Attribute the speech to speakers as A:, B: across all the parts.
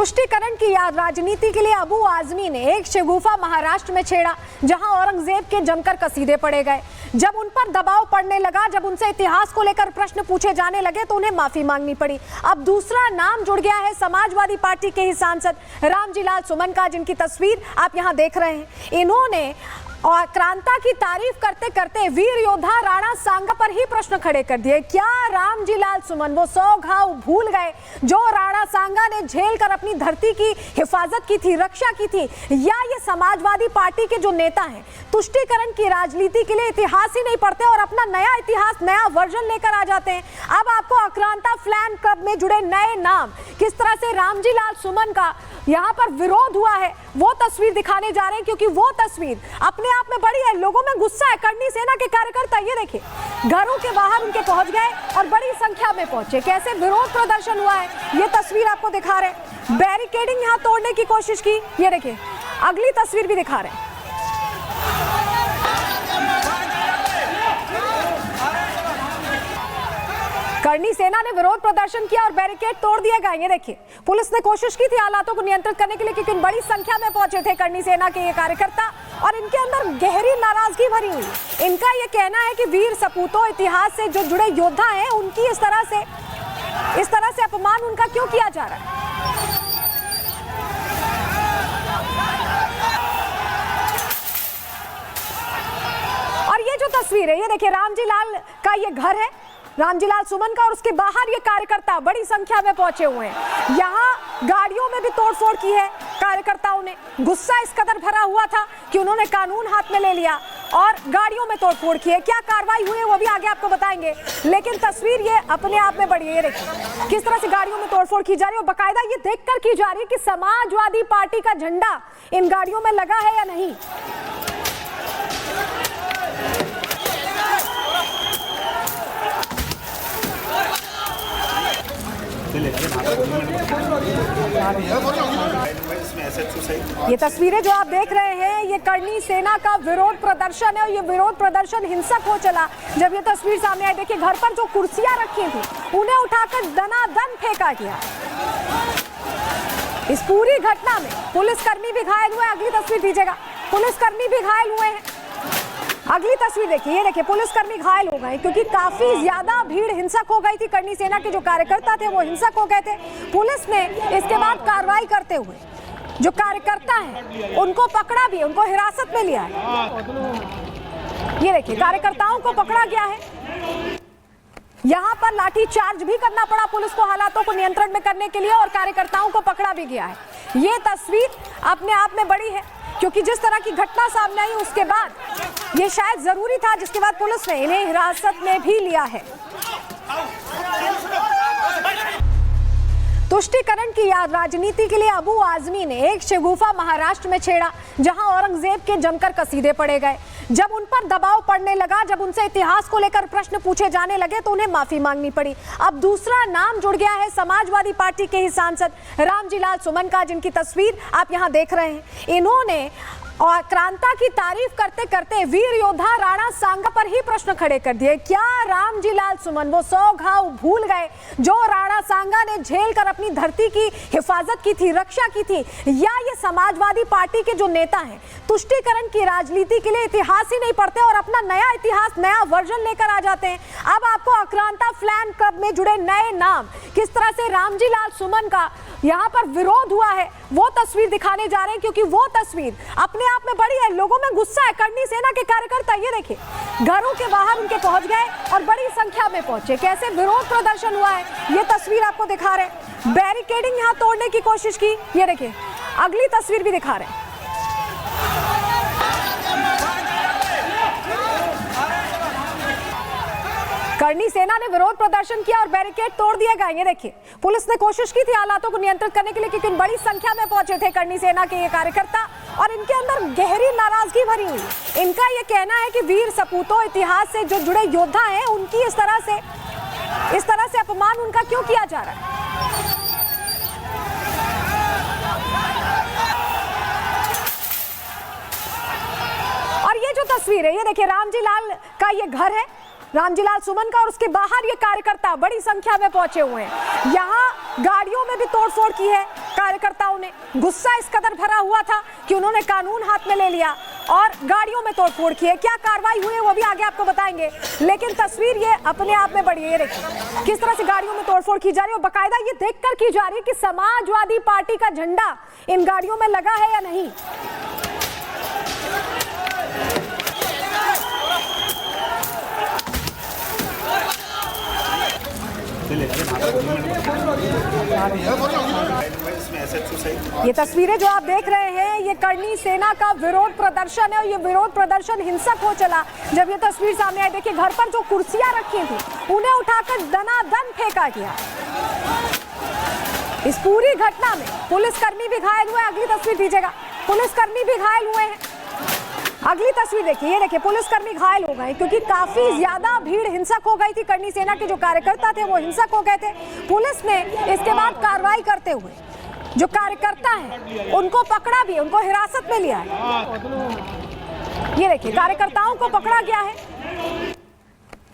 A: तुष्टीकरण की याद राजनीति के लिए अबू आजमी ने एक शगुफा महाराष्ट्र में छेड़ा, जहां औरंगजेब के जमकर कसीदे पढ़े गए। जब उन पर दबाव पड़ने लगा, जब उनसे इतिहास को लेकर प्रश्न पूछे जाने लगे, तो उन्हें माफी मांगनी पड़ी। अब दूसरा नाम जुड़ गया है समाजवादी पार्टी के ही सांसद रामजीलाल सुमन का, जिनकी तस्वीर आप यहां देख रहे हैं। इन्होंने और क्रांता की तारीफ करते करते वीर योद्धा राणा सांगा पर ही प्रश्न खड़े कर दिए। क्या रामजीलाल सुमन वो 100 घाव भूल गए जो राणा सांगा ने झेल कर अपनी धरती की हिफाजत की थी, रक्षा की थी? या ये समाजवादी पार्टी के जो नेता हैं तुष्टीकरण की राजनीति के लिए इतिहास ही नहीं पढ़ते और अपना नया इतिहास, नया वर्जन लेकर आ जाते हैं? अब आपको आक्रांता फैन क्लब में जुड़े नए नाम, किस तरह से रामजीलाल सुमन का यहाँ पर विरोध हुआ है, वो तस्वीर दिखाने जा रहे हैं, क्योंकि वो तस्वीर अपने आप में बड़ी है। लोगों में गुस्सा है। करनी सेना के कार्यकर्ता ये देखिए घरों के बाहर उनके पहुंच गए और बड़ी संख्या में पहुंचे। कैसे विरोध प्रदर्शन हुआ है ये तस्वीर आपको दिखा रहे हैं। बैरिकेडिंग यहाँ तोड़ने की कोशिश की, ये देखिए अगली तस्वीर भी दिखा रहे हैं। करनी सेना ने विरोध प्रदर्शन किया और बैरिकेड तोड़ दिए गए। ये देखिए पुलिस ने कोशिश की थी हालातों को नियंत्रित करने के लिए, क्योंकि बड़ी संख्या में पहुंचे थे करनी सेना के ये कार्यकर्ता और इनके अंदर गहरी नाराजगी भरी हुई। इनका ये कहना है कि वीर सपूतों, इतिहास से जो जुड़े योद्धा हैं, उनकी इस तरह से अपमान उनका क्यों किया जा रहा है। और ये जो तस्वीर है, ये देखिए रामजीलाल का ये घर है, रामजीलाल सुमन का, और उसके बाहर ये कार्यकर्ता बड़ी संख्या में पहुंचे हुए हैं। यहाँ गाड़ियों में भी तोड़फोड़ की है कार्यकर्ताओं ने। गुस्सा इस कदर भरा हुआ था कि उन्होंने कानून हाथ में ले लिया और गाड़ियों में तोड़फोड़ की है। क्या कार्रवाई हुई है वो भी आगे आपको बताएंगे, लेकिन तस्वीर ये अपने आप में बड़ी है। ये देखिए किस तरह से गाड़ियों में तोड़फोड़ की जा रही है और बाकायदा ये देखकर की जा रही है कि समाजवादी पार्टी का झंडा इन गाड़ियों में लगा है या नहीं। ये तस्वीरें जो आप देख रहे हैं, ये करनी सेना का विरोध प्रदर्शन है और ये विरोध प्रदर्शन हिंसक हो चला। जब ये तस्वीर सामने आई, देखिए घर पर जो कुर्सियां रखी थी उन्हें उठाकर दनादन फेंका गया। इस पूरी घटना में पुलिसकर्मी भी घायल हुए। अगली तस्वीर दीजिएगा। पुलिसकर्मी भी घायल हुए हैं। अगली तस्वीर देखिए, ये देखिए पुलिसकर्मी घायल हो गए क्योंकि काफी ज्यादा भीड़ हिंसक हो गई थी। करनी सेना के जो कार्यकर्ता थे वो हिंसक हो गए थे। पुलिस ने इसके बाद कार्रवाई करते हुए जो कार्यकर्ता हैं उनको पकड़ा भी, उनको हिरासत में लिया है। ये देखिए कार्यकर्ताओं को पकड़ा गया है। यहाँ पर लाठी चार्ज भी करना पड़ा पुलिस को हालातों को नियंत्रण में करने के लिए और कार्यकर्ताओं को पकड़ा भी गया है। ये तस्वीर अपने आप में बड़ी है, क्योंकि जिस तरह की घटना सामने आई उसके बाद ये शायद जरूरी था, जिसके बाद पुलिस ने इन्हें हिरासत में भी लिया है। तुष्टीकरण की याद राजनीति के लिए अबू आजमी ने एक शगुफा महाराष्ट्र में छेड़ा, जहां औरंगजेब के जमकर कसीदे पढ़े गए। जब उन पर दबाव पड़ने लगा, जब उनसे इतिहास को लेकर प्रश्न पूछे जाने लगे, तो उन्हें माफी मांगनी पड़ी। अब दूसरा नाम जुड़ गया है समाजवादी पार्टी के ही सांसद रामजीलाल सुमन का, जिनकी तस्वीर आप यहां देख रहे हैं। इन्होंने और क्रांता की तारीफ करते करते वीर योद्धा राणा सांगा पर ही प्रश्न खड़े कर दिए। क्या रामजीलाल सुमन वो 100 घाव भूल गए जो राणा सांगा ने झेल कर अपनी धरती की हिफाजत की थी, रक्षा की थी? या ये समाजवादी पार्टी के जो नेता हैं तुष्टीकरण की राजनीति के लिए इतिहास ही नहीं पढ़ते और अपना नया इतिहास, नया वर्जन लेकर आ जाते हैं? अब आपको आक्रांता फैन क्लब में जुड़े नए नाम, किस तरह से रामजीलाल सुमन का यहाँ पर विरोध हुआ है, वो तस्वीर दिखाने जा रहे हैं, क्योंकि वो तस्वीर अपने आप में बड़ी है। लोगों में गुस्सा है। करनी सेना के कार्यकर्ता ये देखिए घरों के बाहर उनके पहुंच गए और बड़ी संख्या में पहुंचे। कैसे विरोध प्रदर्शन हुआ है ये तस्वीर आपको दिखा रहे हैं। बैरिकेडिंग यहाँ तोड़ने की कोशिश की, ये देखिए अगली तस्वीर भी दिखा रहे हैं। करनी सेना ने विरोध प्रदर्शन किया और बैरिकेड तोड़ दिए गए। ये देखिए पुलिस ने कोशिश की थी हालातों को नियंत्रित करने के लिए, क्योंकि बड़ी संख्या में पहुंचे थे करनी सेना के ये कार्यकर्ता और इनके अंदर गहरी नाराजगी भरी हुई। इनका ये कहना है कि वीर सपूतों, इतिहास से जो जुड़े योद्धा हैं, उनकी इस तरह से अपमान उनका क्यों किया जा रहा है। और ये जो तस्वीर है, ये देखिए रामजीलाल का ये घर है, रामजीलाल सुमन का और उसके बाहर ये कार्यकर्ता बड़ी संख्या में पहुंचे हुए हैं। यहाँ गाड़ियों में भी तोड़फोड़ की है कार्यकर्ताओं ने। गुस्सा इस कदर भरा हुआ था कि उन्होंने कानून हाथ में ले लिया और गाड़ियों में तोड़फोड़ की है। क्या कार्रवाई हुई है वो भी आगे आपको बताएंगे, लेकिन तस्वीर ये अपने आप में बड़ी है। देखिए किस तरह से गाड़ियों में तोड़फोड़ की जा रही है और बाकायदा ये देखकर की जा रही है कि समाजवादी पार्टी का झंडा इन गाड़ियों में लगा है या नहीं। ये तस्वीरें जो आप देख रहे हैं ये करनी सेना का विरोध प्रदर्शन है और ये विरोध प्रदर्शन हिंसक हो चला जब ये तस्वीर सामने आई। देखिए घर पर जो कुर्सियां रखी थी उन्हें उठाकर दनादन फेंका गया। इस पूरी घटना में पुलिसकर्मी भी घायल हुए। अगली तस्वीर दीजिएगा। पुलिसकर्मी भी घायल हुए हैं। अगली तस्वीर देखिए, ये देखिए पुलिसकर्मी घायल हो गए क्योंकि काफी ज्यादा भीड़ हिंसक हो गई थी। करनी सेना के जो कार्यकर्ता थे वो हिंसक हो गए थे। पुलिस ने इसके बाद कार्रवाई करते हुए जो कार्यकर्ता हैं उनको पकड़ा भी, उनको हिरासत में लिया है। ये देखिए कार्यकर्ताओं को पकड़ा गया है।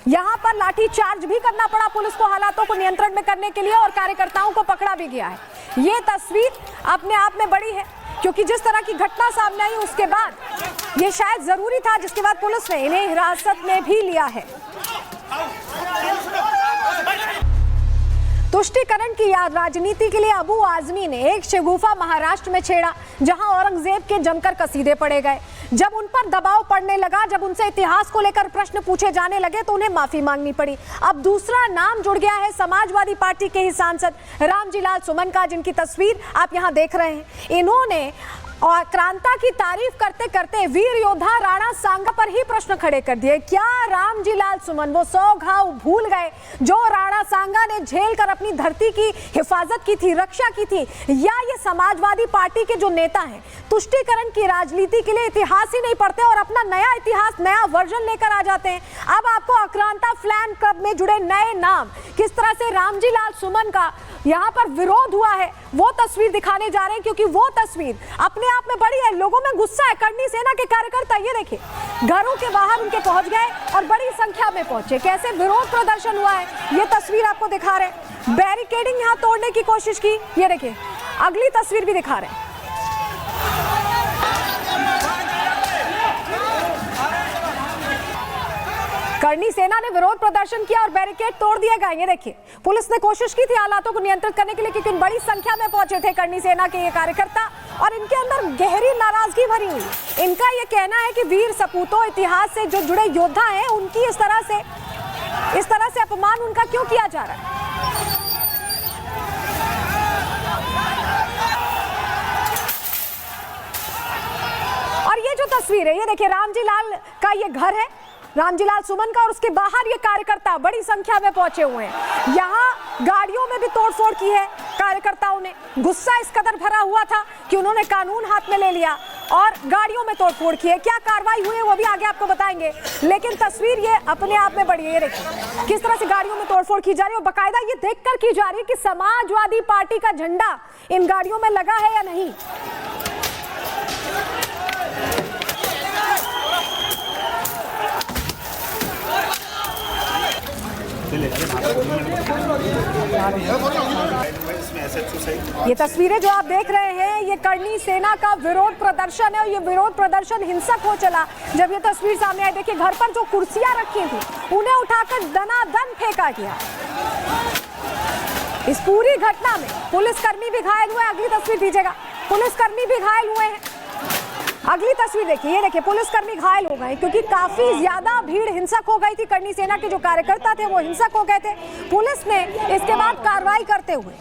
A: यहाँ पर लाठी चार्ज भी करना पड़ा पुलिस को हालातों को नियंत्रण में करने के लिए और कार्यकर्ताओं को पकड़ा भी गया है। ये तस्वीर अपने आप में बड़ी है क्योंकि जिस तरह की घटना सामने आई उसके बाद ये शायद जरूरी था, जिसके बाद पुलिस ने इन्हें हिरासत में भी लिया है। तुष्टीकरण की राजनीति के लिए अबू आजमी ने एक शगुफा महाराष्ट्र में छेड़ा जहां औरंगजेब के जमकर कसीदे पड़े गए। जब उन पर दबाव पड़ने लगा, जब उनसे इतिहास को लेकर प्रश्न पूछे जाने लगे तो उन्हें माफी मांगनी पड़ी। अब दूसरा नाम जुड़ गया है समाजवादी पार्टी के ही सांसद रामजीलाल सुमन का, जिनकी तस्वीर आप यहां देख रहे हैं। इन्होंने और क्रांता की तारीफ करते करते वीर योद्धा राणा सांगा पर ही प्रश्न खड़े कर दिए। क्या रामजीलाल सुमन वो 100 घाव भूल गए जो राणा सांगा ने झेल कर अपनी धरती की हिफाजत की थी, रक्षा की थी? या ये समाजवादी पार्टी के जो नेता हैं तुष्टीकरण की राजनीति के लिए इतिहास ही नहीं पढ़ते और अपना नया इतिहास, नया वर्जन लेकर आ जाते हैं? अब आपको आक्रांता फैन क्लब में जुड़े नए नाम, किस तरह से रामजीलाल सुमन का यहाँ पर विरोध हुआ है वो तस्वीर दिखाने जा रहे हैं क्योंकि वो तस्वीर अपने आप में बड़ी है। लोगों में गुस्सा है। करनी सेना के कार्यकर्ता ये देखिए घरों के बाहर उनके पहुंच गए और बड़ी संख्या में पहुंचे। कैसे विरोध प्रदर्शन हुआ है ये तस्वीर आपको दिखा रहे। बैरिकेडिंग यहाँ तोड़ने की कोशिश की, ये देखिए अगली तस्वीर भी दिखा रहे। करनी सेना ने विरोध प्रदर्शन किया और बैरिकेड तोड़ दिए गए। ये देखिए पुलिस ने कोशिश की थी हालातों को नियंत्रित करने के लिए क्योंकि बड़ी संख्या में पहुंचे थे करनी सेना के ये कार्यकर्ता और इनके अंदर गहरी नाराजगी भरी हुई। इनका ये कहना है कि वीर सपूतों, इतिहास से जो जुड़े योद्धा हैं उनकी इस तरह से अपमान उनका क्यों किया जा रहा है। और ये जो तस्वीर है ये देखिए रामजीलाल का ये घर है, रामजीलाल सुमन का, और उसके बाहर ये कार्यकर्ता बड़ी संख्या में पहुंचे हुए हैं। यहाँ गाड़ियों में भी तोड़फोड़ की है कार्यकर्ताओं ने। गुस्सा इस कदर भरा हुआ था कि उन्होंने कानून हाथ में ले लिया और गाड़ियों में तोड़फोड़ की है। क्या कार्रवाई हुई है वो भी आगे आपको बताएंगे, लेकिन तस्वीर ये अपने आप में बड़ी है। देखिए किस तरह से गाड़ियों में तोड़फोड़ की जा रही है और बाकायदा ये देखकर की जा रही है कि समाजवादी पार्टी का झंडा इन गाड़ियों में लगा है या नहीं। ये तस्वीरें जो आप देख रहे हैं ये करनी सेना का विरोध प्रदर्शन है और ये विरोध प्रदर्शन हिंसक हो चला जब ये तस्वीर सामने आई। देखिए घर पर जो कुर्सियां रखी थी उन्हें उठाकर दनादन फेंका गया। इस पूरी घटना में पुलिसकर्मी भी घायल हुए। अगली तस्वीर दीजिएगा। पुलिसकर्मी भी घायल हुए हैं। अगली तस्वीर देखिए, ये देखिए पुलिसकर्मी घायल हो गए क्योंकि काफी ज्यादा भीड़ हिंसक हो गई थी। करनी सेना के जो कार्यकर्ता थे वो हिंसक हो गए थे। पुलिस ने इसके बाद कार्रवाई करते हुए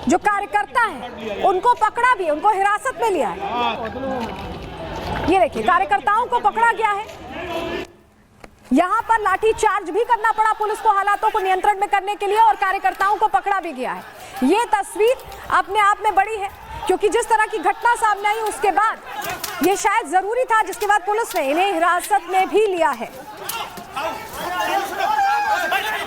A: जो कार्यकर्ता हैं उनको पकड़ा भी, उनको हिरासत में लिया है। ये देखिए कार्यकर्ताओं को पकड़ा गया है। यहाँ पर लाठी चार्ज भी करना पड़ा पुलिस को हालातों को नियंत्रण में करने के लिए और कार्यकर्ताओं को पकड़ा भी गया है। ये तस्वीर अपने आप में बड़ी है क्योंकि जिस तरह की घटना सामने आई उसके बाद ये शायद जरूरी था, जिसके बाद पुलिस ने इन्हें हिरासत में भी लिया है।